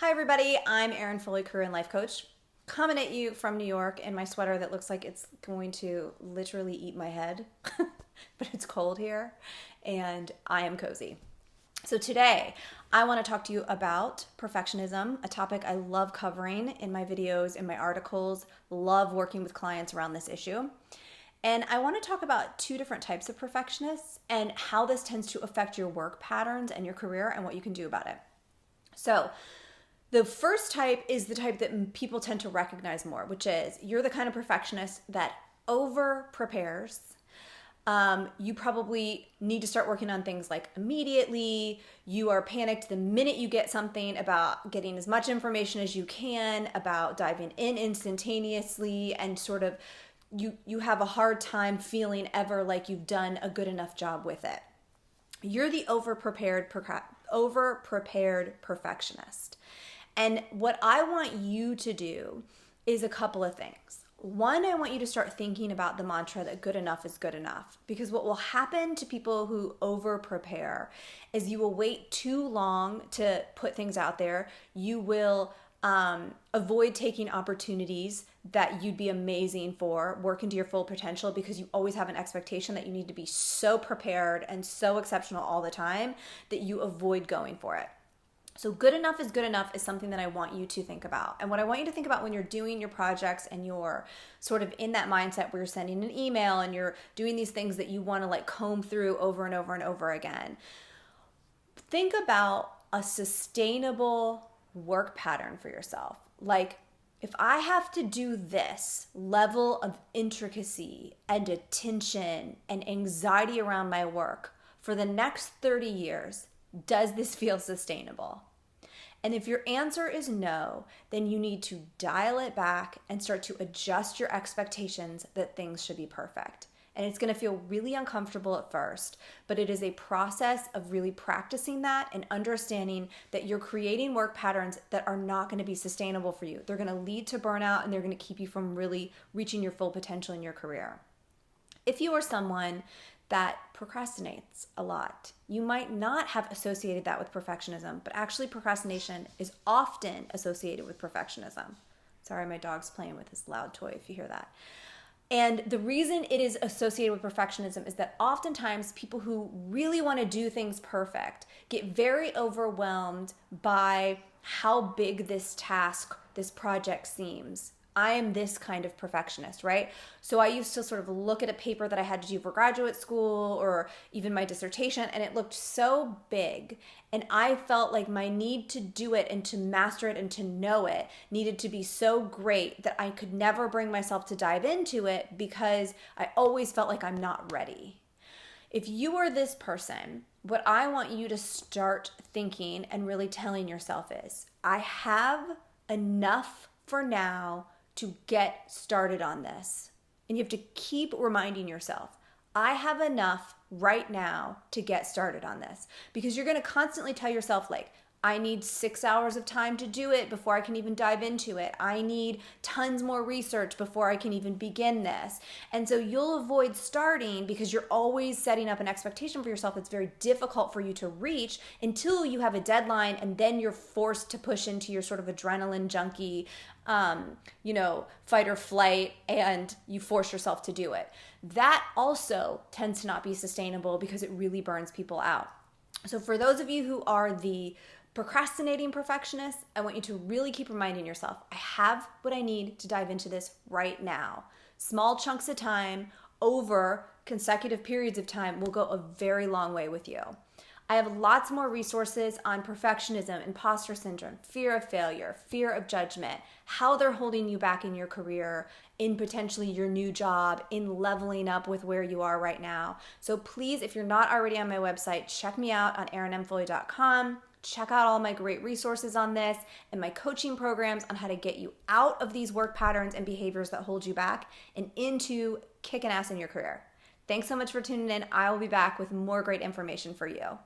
Hi everybody, I'm Erin Foley, career and life coach, coming at you from New York in my sweater that looks like it's going to literally eat my head, but it's cold here and I am cozy. So today I want to talk to you about perfectionism, a topic I love covering in my videos, in my articles, love working with clients around this issue. And I want to talk about two different types of perfectionists and how this tends to affect your work patterns and your career and what you can do about it. So, the first type is the type that people tend to recognize more, which is you're the kind of perfectionist that over prepares. You probably need to start working on things like immediately. You are panicked the minute you get something about getting as much information as you can, about diving in instantaneously, and sort of you have a hard time feeling ever like you've done a good enough job with it. You're the over prepared perfectionist. And what I want you to do is a couple of things. One, I want you to start thinking about the mantra that good enough is good enough. Because what will happen to people who over prepare is you will wait too long to put things out there. You will avoid taking opportunities that you'd be amazing for, work into your full potential, because you always have an expectation that you need to be so prepared and so exceptional all the time that you avoid going for it. So good enough is something that I want you to think about. And what I want you to think about when you're doing your projects and you're sort of in that mindset where you're sending an email and you're doing these things that you want to like comb through over and over and over again, think about a sustainable work pattern for yourself. Like, if I have to do this level of intricacy and attention and anxiety around my work for the next 30 years, does this feel sustainable? And if your answer is no, then you need to dial it back and start to adjust your expectations that things should be perfect. And it's going to feel really uncomfortable at first, but it is a process of really practicing that and understanding that you're creating work patterns that are not going to be sustainable for you. They're going to lead to burnout and they're going to keep you from really reaching your full potential in your career. If you are someone that procrastinates a lot, you might not have associated that with perfectionism, but actually procrastination is often associated with perfectionism. Sorry, my dog's playing with his loud toy if you hear that. And the reason it is associated with perfectionism is that oftentimes people who really want to do things perfect get very overwhelmed by how big this task, this project seems. I am this kind of perfectionist, right? So I used to sort of look at a paper that I had to do for graduate school or even my dissertation, and it looked so big. And I felt like my need to do it and to master it and to know it needed to be so great that I could never bring myself to dive into it because I always felt like I'm not ready. If you are this person, what I want you to start thinking and really telling yourself is, I have enough for now to get started on this. And you have to keep reminding yourself, I have enough right now to get started on this. Because you're going to constantly tell yourself like, I need 6 hours of time to do it before I can even dive into it. I need tons more research before I can even begin this. And so you'll avoid starting because you're always setting up an expectation for yourself that's very difficult for you to reach until you have a deadline, and then you're forced to push into your sort of adrenaline junkie, fight or flight, and you force yourself to do it. That also tends to not be sustainable because it really burns people out. So for those of you who are the procrastinating perfectionist, I want you to really keep reminding yourself, I have what I need to dive into this right now. Small chunks of time over consecutive periods of time will go a very long way with you. I have lots more resources on perfectionism, imposter syndrome, fear of failure, fear of judgment, how they're holding you back in your career, in potentially your new job, in leveling up with where you are right now. So please, if you're not already on my website, check me out on erinmfoley.com. Check out all my great resources on this and my coaching programs on how to get you out of these work patterns and behaviors that hold you back and into kicking ass in your career. Thanks so much for tuning in. I will be back with more great information for you.